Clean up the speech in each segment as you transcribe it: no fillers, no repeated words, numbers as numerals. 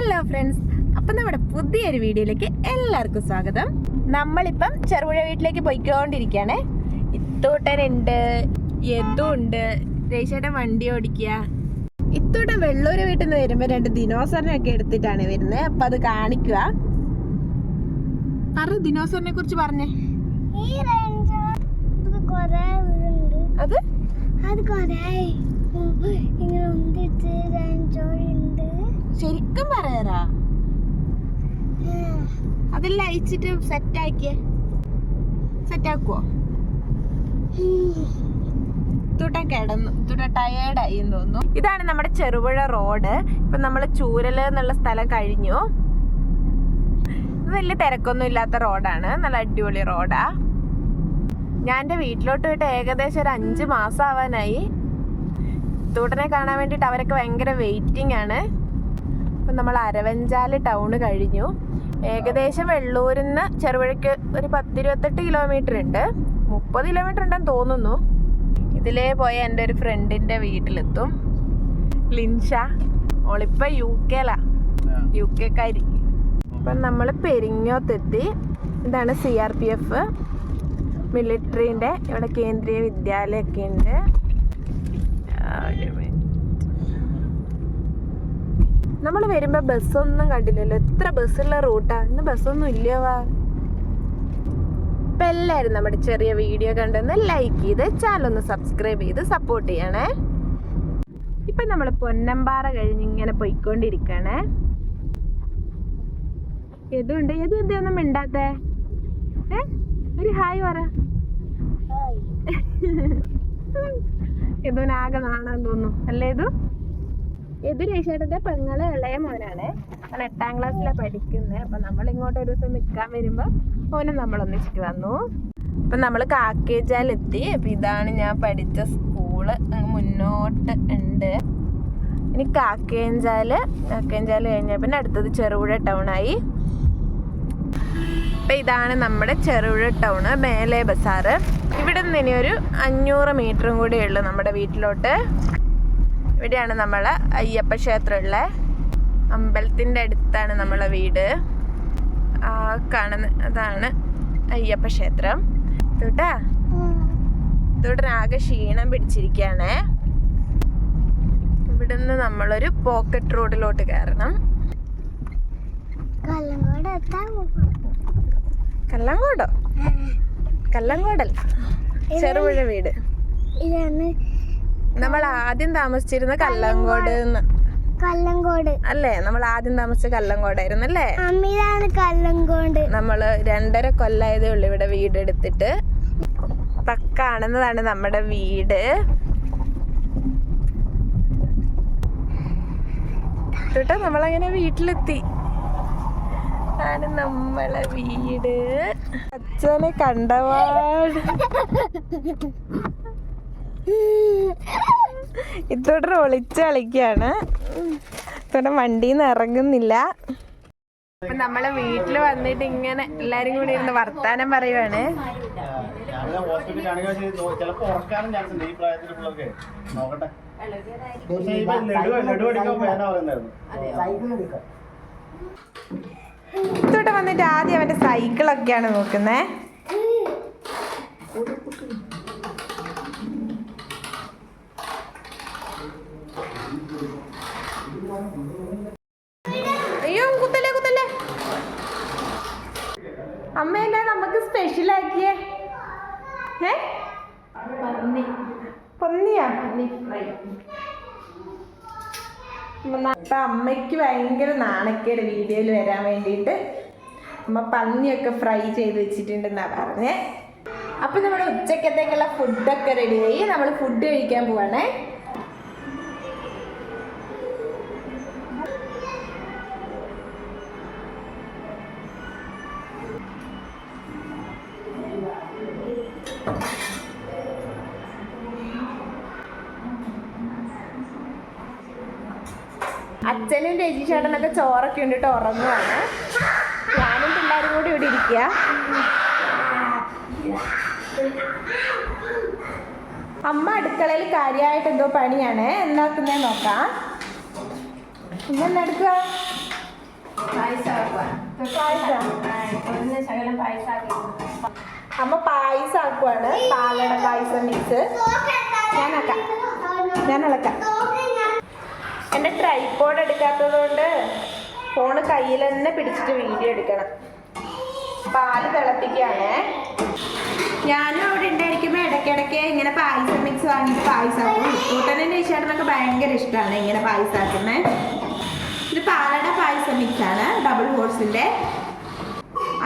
Hello friends, അപ്പം നമ്മുടെ പുതിയൊരു വീഡിയോയിലേക്ക് എല്ലാവർക്കും സ്വാഗതം. നമ്മളിപ്പം ചെറുപുഴ വീട്ടിലേക്ക് പോയിക്കൊണ്ടിരിക്കുകയാണ്. ഇത്തൂട്ടനുണ്ട്, യദുണ്ട്, രേശേട്ടൻ വണ്ടി ഓടിക്കുക. ഇത്തൂട്ടൻ വെള്ളൂര് വീട്ടിൽ നിന്ന് വരുമ്പോൾ 2 ദിനോസറിനൊക്കെ എടുത്തിട്ടാണ് വരുന്നത്. അപ്പം അത് കാണിക്കുക. ദിനോസറിനെ കുറിച്ച് പറഞ്ഞേ. അത് ശരിക്കും പറയാ, അതെല്ലാം അയച്ചിട്ട് സെറ്റാക്കുവോ? കിടന്നു ടയേർഡായി എന്ന് തോന്നുന്നു. ഇതാണ് നമ്മുടെ ചെറുപുഴ റോഡ്. ഇപ്പൊ നമ്മള് ചൂരല് എന്നുള്ള സ്ഥലം കഴിഞ്ഞു. വലിയ തിരക്കൊന്നും ഇല്ലാത്ത റോഡാണ്, നല്ല അടിപൊളി റോഡാ. ഞാൻ എൻ്റെ വീട്ടിലോട്ട് പോയിട്ട് ഏകദേശം ഒരു 5 മാസം ആവാനായി. തൂട്ടനെ കാണാൻ വേണ്ടിയിട്ട് അവരൊക്കെ ഭയങ്കര വെയിറ്റിംഗ് ആണ്. അപ്പം നമ്മൾ അരവഞ്ചാല് ടൗണ് കഴിഞ്ഞു. ഏകദേശം വെള്ളൂരിൽ നിന്ന് ചെറുപുഴയ്ക്ക് ഒരു 10-28 കിലോമീറ്റർ ഉണ്ട്. 30 കിലോമീറ്റർ ഉണ്ടെന്ന് തോന്നുന്നു. ഇതിലേ പോയ എൻ്റെ ഒരു ഫ്രണ്ടിൻ്റെ വീട്ടിലെത്തും, ലിൻഷ. ഓളിപ്പം UK-കാരി. അപ്പം നമ്മൾ പെരിങ്ങോത്തെത്തി. ഇതാണ് CRPF മിലിറ്ററിൻ്റെ. ഇവിടെ കേന്ദ്രീയ വിദ്യാലയമൊക്കെ ഉണ്ട്. നമ്മൾ വരുമ്പോൾ ബസ്സൊന്നും കണ്ടില്ലല്ലോ. എത്ര ബസ്സുള്ള റൂട്ടാ. ഇന്ന് ബസ്സൊന്നും ഇല്ലവാ. ഇപ്പം എല്ലാവരും നമ്മുടെ ചെറിയ വീഡിയോ കണ്ടെന്ന് ലൈക്ക് ചെയ്ത് ചാനലൊന്ന് സബ്സ്ക്രൈബ് ചെയ്ത് സപ്പോർട്ട് ചെയ്യണേ. ഇപ്പം നമ്മൾ പൊന്നമ്പാറ കഴിഞ്ഞ് ഇങ്ങനെ പോയിക്കൊണ്ടിരിക്കണേ. യദുണ്ട്. യദു എന്തൊന്നും മിണ്ടാത്തേ? ഒരു ഹായ് പറ. യദുവിനാകെ നാണാൻ തോന്നുന്നു അല്ലേ? യദു രേശേട്ടൻ്റെ പെങ്ങള് ഇളയ മോനാണ്. അവൻ 8ാം ക്ലാസ്സിലാണ് പഠിക്കുന്നത്. അപ്പം നമ്മളിങ്ങോട്ട് ഒരു ദിവസം നിൽക്കാൻ വരുമ്പോൾ ഓനെ നമ്മളൊന്നിച്ചിട്ട് വന്നു. അപ്പം നമ്മൾ കാക്കേജാലെത്തി. അപ്പം ഇതാണ് ഞാൻ പഠിച്ച സ്കൂള്. മുന്നോട്ട് ഉണ്ട്. ഇനി കാക്കേഞ്ചാല് കഴിഞ്ഞാൽ പിന്നെ അടുത്തത് ചെറുപുഴ ടൗണായി. അപ്പം ഇതാണ് നമ്മുടെ ചെറുപുഴ ടൗണ്, മേലെ ബസാറ്. ഇവിടെ നിന്ന് ഇനി ഒരു 500 മീറ്ററും കൂടെ ഉള്ളു നമ്മുടെ വീട്ടിലോട്ട്. ഇവിടെയാണ് നമ്മളെ അയ്യപ്പ ക്ഷേത്രമുള്ള. അമ്പലത്തിൻ്റെ അടുത്താണ് നമ്മളെ വീട്. കാണുന്ന അതാണ് അയ്യപ്പ ക്ഷേത്രം. ആകെ ക്ഷീണം പിടിച്ചിരിക്കുകയാണ്. ഇവിടുന്ന് നമ്മളൊരു പോക്കറ്റ് റോഡിലോട്ട് കയറണം. കല്ലങ്കോടല്ല, ചെറുപുഴ വീട്. നമ്മൾ ആദ്യം താമസിച്ചിരുന്ന കല്ലങ്കോട് അല്ലേ? നമ്മൾ ആദ്യം താമസിച്ച കല്ലങ്കോടായിരുന്നു അല്ലേ? നമ്മള് 2.5 കൊല്ലായതേ ഉള്ളു ഇവിടെ വീടെടുത്തിട്ട്. കാണുന്നതാണ് നമ്മുടെ വീട്. നമ്മളങ്ങനെ വീട്ടിലെത്തി. ആണ് നമ്മളെ വീട്. അച്ഛനെ കണ്ടപാട് ഇത്തോടെ ഒളിച്ച് കളിക്കാണ്. ഇത്തോടെ വണ്ടിയിൽ നിന്ന് ഇറങ്ങുന്നില്ല. അപ്പൊ നമ്മളെ വീട്ടില് വന്നിട്ട് ഇങ്ങനെ എല്ലാരും കൂടി ഇരുന്ന് വർത്താനം പറയുവാണ്. ഇത്തോടെ വന്നിട്ട് ആദ്യം അവന്റെ സൈക്കിളൊക്കെയാണ് നോക്കുന്നേ. അയ്യോ, കുത്തല്ലേ. അമ്മയല്ലേ നമുക്ക് സ്പെഷ്യൽ ആക്കിയേ? പന്നിയാ? അമ്മയ്ക്ക് ഭയങ്കര നാണക്കേട് വീഡിയോയിൽ വരാൻ വേണ്ടിയിട്ട്. അമ്മ പന്നിയൊക്കെ ഫ്രൈ ചെയ്ത് വെച്ചിട്ടുണ്ടെന്നാ പറഞ്ഞേ. അപ്പം നമ്മുടെ ഉച്ചക്കത്തേക്കുള്ള ഫുഡൊക്കെ റെഡിയായി. നമ്മൾ ഫുഡ് കഴിക്കാൻ പോവാണേ. അച്ഛനും രജിചേട്ടനൊക്കെ ചോറൊക്കെ ഉണ്ടിട്ട് ഉറങ്ങുവാണ്. ഞാനും പിള്ളേരും കൂടി ഇവിടെ ഇരിക്കുക. അമ്മ അടുക്കളയിൽ കാര്യമായിട്ട് എന്തോ പണിയാണ്. എന്നാക്കുന്നേ നോക്കാം. ഇന്നെടുക്കുക. അമ്മ പായസാക്കുവാണ്, പാലട പായസം മിക്സ്. ഞാൻ ഇളക്കാം. എൻ്റെ ട്രൈപോഡ് എടുക്കാത്തത് കൊണ്ട് ഫോണ് കയ്യിൽ തന്നെ പിടിച്ചിട്ട് വീഡിയോ എടുക്കണം. പാല് തിളപ്പിക്കുകയാണേ. ഞാനും അവിടെ ഉണ്ടായിരിക്കുമ്പോൾ ഇടയ്ക്കിടയ്ക്ക് ഇങ്ങനെ പായസം മിക്സ് വാങ്ങിയിട്ട് പായസമാക്കും. കൂട്ടനെ ചേട്ടനൊക്കെ ഭയങ്കര ഇഷ്ടമാണ് ഇങ്ങനെ പായസമാക്കുന്നത്. ഇത് പാലട പായസം മിക്സാണ്, ഡബിൾ ഹോഴ്സിൻ്റെ.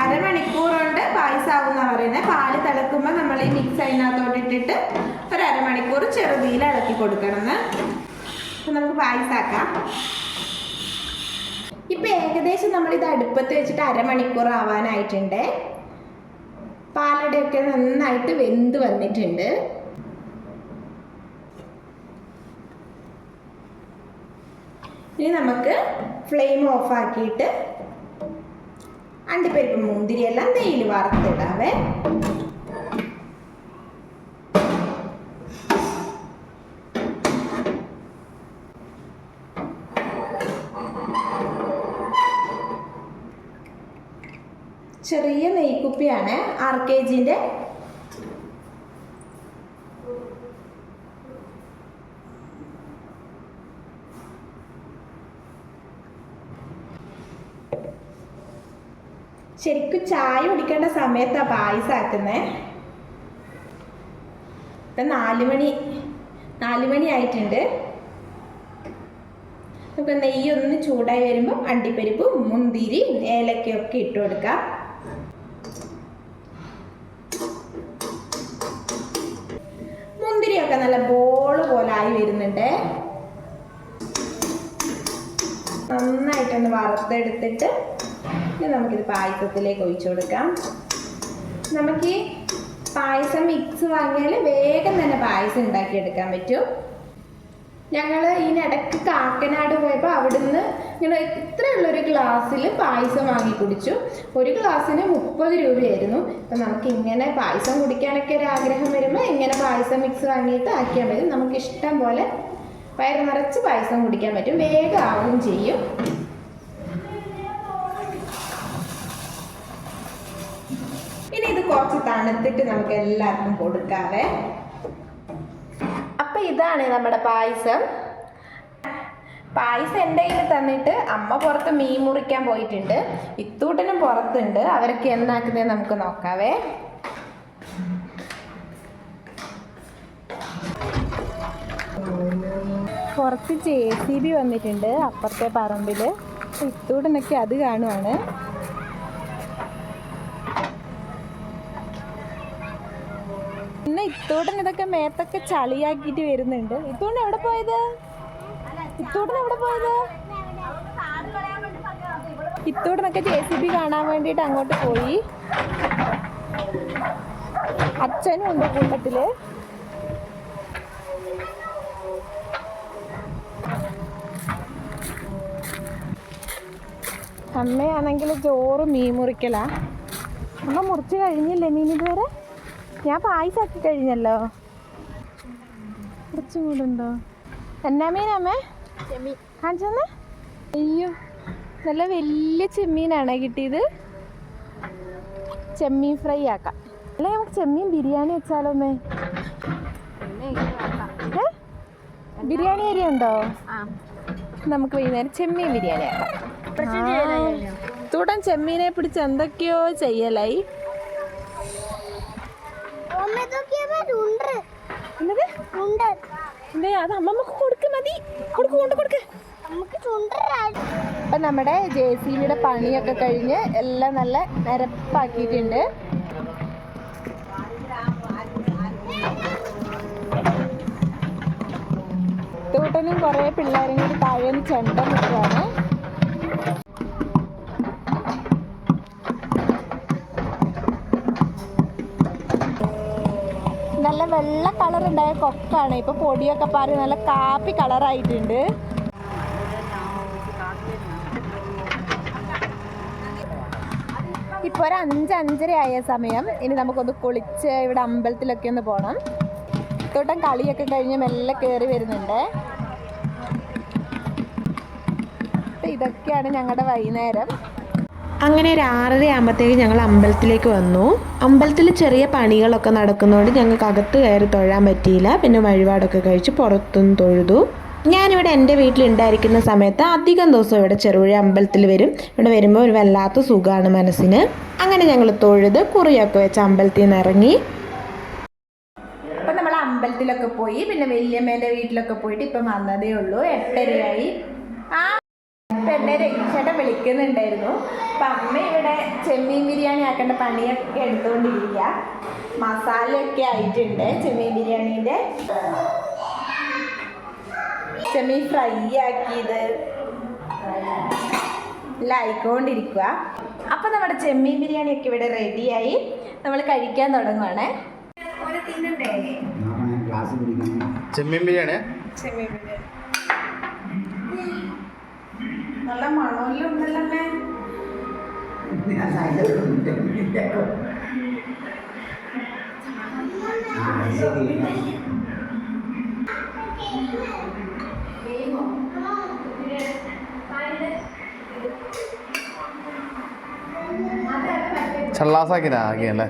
അരമണിക്കൂർ കൊണ്ട് പായസമാകുമെന്നാണ് പറയുന്നത്. പാല് തിളക്കുമ്പോൾ നമ്മൾ ഈ മിക്സ് അതിനകത്തോട്ട് ഇട്ടിട്ട് ഒരു അരമണിക്കൂർ ചെറുതീയിൽ ഇളക്കി കൊടുക്കണമെന്ന്. അപ്പം നമുക്ക് പായസമാക്കാം. ഇപ്പം ഏകദേശം നമ്മളിത് അടുപ്പത്ത് വെച്ചിട്ട് അരമണിക്കൂർ ആവാനായിട്ടുണ്ട്. പാലടയൊക്കെ നന്നായിട്ട് വെന്ത് വന്നിട്ടുണ്ട്. ഇനി നമുക്ക് ഫ്ലെയിം ഓഫ് ആക്കിയിട്ട് അണ്ടിപ്പരിപ്പ് മുന്തിരിയെല്ലാം നെയ്യിൽ വറുത്തിടാവേ. ചെറിയ നെയ്ക്കുപ്പിയാണ്, 6 kg. ശരിക്കും ചായ കുടിക്കേണ്ട സമയത്താണ് പായസമാക്കുന്നത്. ഇപ്പം 4 മണി ആയിട്ടുണ്ട്. നമുക്ക് നെയ്യൊന്ന് ചൂടായി വരുമ്പോൾ അണ്ടിപ്പരിപ്പ്, മുന്തിരി, ഏലക്കയൊക്കെ ഇട്ട് കൊടുക്കാം. മുന്തിരിയൊക്കെ നല്ല ബോള് പോലായി വരുന്നുണ്ട്. നന്നായിട്ടൊന്ന് വറുത്തെടുത്തിട്ട് നമുക്കിത് പായസത്തിലേക്ക് ഒഴിച്ചു കൊടുക്കാം. നമുക്ക് ഈ പായസം മിക്സ് വാങ്ങിയാൽ വേഗം തന്നെ പായസം ഉണ്ടാക്കിയെടുക്കാൻ പറ്റും. ഞങ്ങൾ ഇതിനിടയ്ക്ക് കാക്കനാട് പോയപ്പോൾ അവിടുന്ന് ഇങ്ങനെ ഇത്രയുള്ളൊരു ഗ്ലാസ്സിൽ പായസം വാങ്ങി കുടിച്ചു. ഒരു ഗ്ലാസ്സിന് 30 രൂപയായിരുന്നു. അപ്പം നമുക്ക് ഇങ്ങനെ പായസം കുടിക്കാനൊക്കെ ഒരു ആഗ്രഹം വരുമ്പോൾ ഇങ്ങനെ പായസം മിക്സ് വാങ്ങിയിട്ട് ആക്കിയാൽ മതി. നമുക്ക് ഇഷ്ടം പോലെ വയറ് നിറച്ച് പായസം കുടിക്കാൻ പറ്റും, വേഗം ആവുകയും ചെയ്യും. ഇനി ഇത് കുറച്ച് തണുത്തിട്ട് നമുക്ക് എല്ലാവർക്കും കൊടുക്കാവേ. അപ്പം ഇതാണ് നമ്മുടെ പായസം. പായസം എൻ്റെ കയ്യിൽ തന്നിട്ട് അമ്മ പുറത്ത് മീൻ മുറിക്കാൻ പോയിട്ടുണ്ട്. ഇത്തൂട്ടനും പുറത്തുണ്ട്. അവരൊക്കെ എന്നാക്കുന്നത് നമുക്ക് നോക്കാവേ. പുറത്ത് JCB വന്നിട്ടുണ്ട് അപ്പുറത്തെ പറമ്പിൽ. ഇത്തൂട്ടനൊക്കെ അത് കാണുവാണ്. പിന്നെ ഇത്തൂട്ടൻ ഇതൊക്കെ മേത്തൊക്കെ ചളിയാക്കിയിട്ട് വരുന്നുണ്ട്. ഇത്തൂട്ടൻ എവിടെ പോയത്? ഇത്തൂട്ടനൊക്കെ JCB കാണാൻ വേണ്ടിയിട്ട് അങ്ങോട്ട് പോയി. അച്ഛനും ഉണ്ട് കൂട്ടത്തില്. അമ്മയാണെങ്കിൽ ചോറ് മീൻ മുറിക്കലാ. അമ്മ മുറിച്ച് കഴിഞ്ഞില്ലേ മീൻ ഇതുവരെ? ഞാൻ പായസാക്കി കഴിഞ്ഞല്ലോ. കുറച്ചും കൂടെ ഉണ്ടോ? എന്നാ മീനമ്മേ കാണിച്ചെന്ന്? അയ്യോ, നല്ല വലിയ ചെമ്മീനാണ് കിട്ടിയത്. ചെമ്മീൻ ഫ്രൈ ആക്കാം. അല്ലെ നമുക്ക് ചെമ്മീൻ ബിരിയാണി വെച്ചാലോ അമ്മേ? ബിരിയാണി അരി ഉണ്ടോ? നമുക്ക് വൈകുന്നേരം ചെമ്മീൻ ബിരിയാണി ആക്കാം. തൂടൻ ചെമ്മീനെ പിടിച്ച് എന്തൊക്കെയോ ചെയ്യലായി. അത് അമ്മമ്മക്ക് കൊടുക്ക്, മതി, കൊടുക്ക്. അപ്പം നമ്മുടെ JCBയുടെ പണിയൊക്കെ കഴിഞ്ഞ് എല്ലാം നല്ല നിരപ്പാക്കിയിട്ടുണ്ട്. തൂട്ടനും കുറേ പിള്ളേരും കൂടി താഴെ ചെണ്ട നിൽക്കുകയാണ്. നല്ല വെള്ള കളറുണ്ടായ കൊക്കാണ്. ഇപ്പൊ പൊടിയൊക്കെ പാറി നല്ല കാപ്പി കളറായിട്ടുണ്ട്. ഇപ്പോൾ ഒരു 5-5:30 ആയ സമയം. ഇനി നമുക്കൊന്ന് കുളിച്ച് ഇവിടെ അമ്പലത്തിലൊക്കെ ഒന്ന് പോകണം. തൊട്ടം കളിയൊക്കെ കഴിഞ്ഞ് മെല്ലെ കയറി വരുന്നുണ്ട്. ഇതൊക്കെയാണ് ഞങ്ങളുടെ വൈകുന്നേരം. അങ്ങനെ ഒരു 6:30 ആകുമ്പോഴത്തേക്ക് ഞങ്ങൾ അമ്പലത്തിലേക്ക് വന്നു. അമ്പലത്തിൽ ചെറിയ പണികളൊക്കെ നടക്കുന്നതുകൊണ്ട് ഞങ്ങൾക്ക് അകത്ത് കയറി തൊഴാൻ പറ്റിയില്ല. പിന്നെ വഴിപാടൊക്കെ കഴിച്ച് പുറത്തുനിന്ന് തൊഴുതു. ഞാനിവിടെ എൻ്റെ വീട്ടിലുണ്ടായിരിക്കുന്ന സമയത്ത് അധികം ദിവസം ഇവിടെ ചെറുപുഴ അമ്പലത്തിൽ വരും. ഇവിടെ വരുമ്പോൾ ഒരു വല്ലാത്ത സുഖമാണ് മനസ്സിന്. അങ്ങനെ ഞങ്ങൾ തൊഴുത് കുറിയൊക്കെ വെച്ച് അമ്പലത്തിൽ നിന്ന് ഇറങ്ങി. അപ്പം നമ്മൾ അമ്പലത്തിലൊക്കെ പോയി, പിന്നെ വല്യമ്മേൻ്റെ വീട്ടിലൊക്കെ പോയിട്ട് ഇപ്പം വന്നതേ ഉള്ളൂ. 8:30 ആ എന്നെ രക്ഷേട്ടൻ വിളിക്കുന്നുണ്ടായിരുന്നു. അപ്പം അമ്മ ഇവിടെ ചെമ്മീൻ ബിരിയാണി ആക്കേണ്ട പണിയൊക്കെ എടുത്തുകൊണ്ടിരിക്കുക. മസാലയൊക്കെ ആയിട്ടുണ്ട്. ചെമ്മീൻ ബിരിയാണീൻ്റെ ചെമ്മീൻ ഫ്രൈ ആക്കിയത് എല്ലാം ആയിക്കൊണ്ടിരിക്കുക. അപ്പം നമ്മുടെ ചെമ്മീൻ ബിരിയാണിയൊക്കെ ഇവിടെ റെഡിയായി. നമ്മൾ കഴിക്കാൻ തുടങ്ങുവാണ്. ചെമ്മീൻ ബിരിയാണി നല്ല മണമെല്ലാം ഉണ്ടല്ലോ. ചള്ളാസാക്കിനാ ആക്കിയല്ലേ.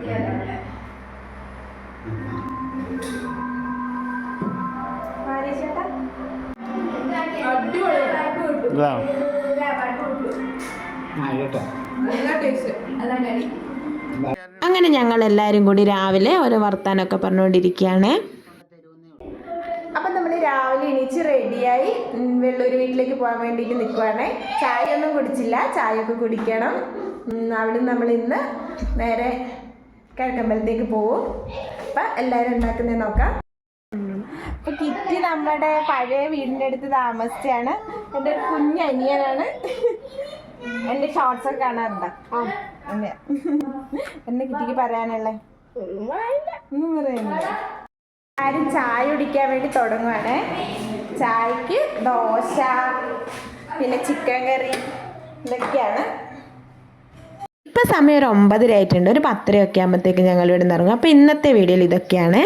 അങ്ങനെ ഞങ്ങൾ എല്ലാവരും കൂടി രാവിലെ ഓരോ വർത്താനമൊക്കെ പറഞ്ഞുകൊണ്ടിരിക്കുകയാണ്. അപ്പം നമ്മൾ രാവിലെ എണീച്ച് റെഡിയായി വെള്ളൂർ വീട്ടിലേക്ക് പോകാൻ വേണ്ടിയിട്ട് നിൽക്കുവാണ്. ചായ ഒന്നും കുടിച്ചില്ല, ചായയൊക്കെ കുടിക്കണം. അവിടെ നമ്മൾ ഇന്ന് നേരെ കിഴക്കമ്പലത്തേക്ക് പോവും. അപ്പം എല്ലാവരും ഉണ്ടാക്കുന്നത് നോക്കാം. അപ്പോൾ കിറ്റി നമ്മുടെ പഴയ വീടിൻ്റെ അടുത്ത് താമസിച്ചാണ്. എൻ്റെ ഒരു കുഞ്ഞ് അനിയനാണ്. എൻ്റെ ഷോർട്സൊക്കെ കാണാറുണ്ടോ? അതെ. എന്നെ കിറ്റിക്ക് പറയാനുള്ളത് ഒന്നും പറയുന്നില്ല. ആരും ചായ കുടിക്കാൻ വേണ്ടി തുടങ്ങുവാണ്. ചായക്ക് ദോശ, പിന്നെ ചിക്കൻ കറി, ഇതൊക്കെയാണ്. ഇപ്പം സമയം ഒരു 9:30 ആയിട്ടുണ്ട്. ഒരു 10:30 ഒക്കെ ആകുമ്പോഴത്തേക്ക് ഞങ്ങൾ ഇവിടെ നിന്ന് ഇറങ്ങും. അപ്പോൾ ഇന്നത്തെ വീഡിയോയിൽ ഇതൊക്കെയാണ്.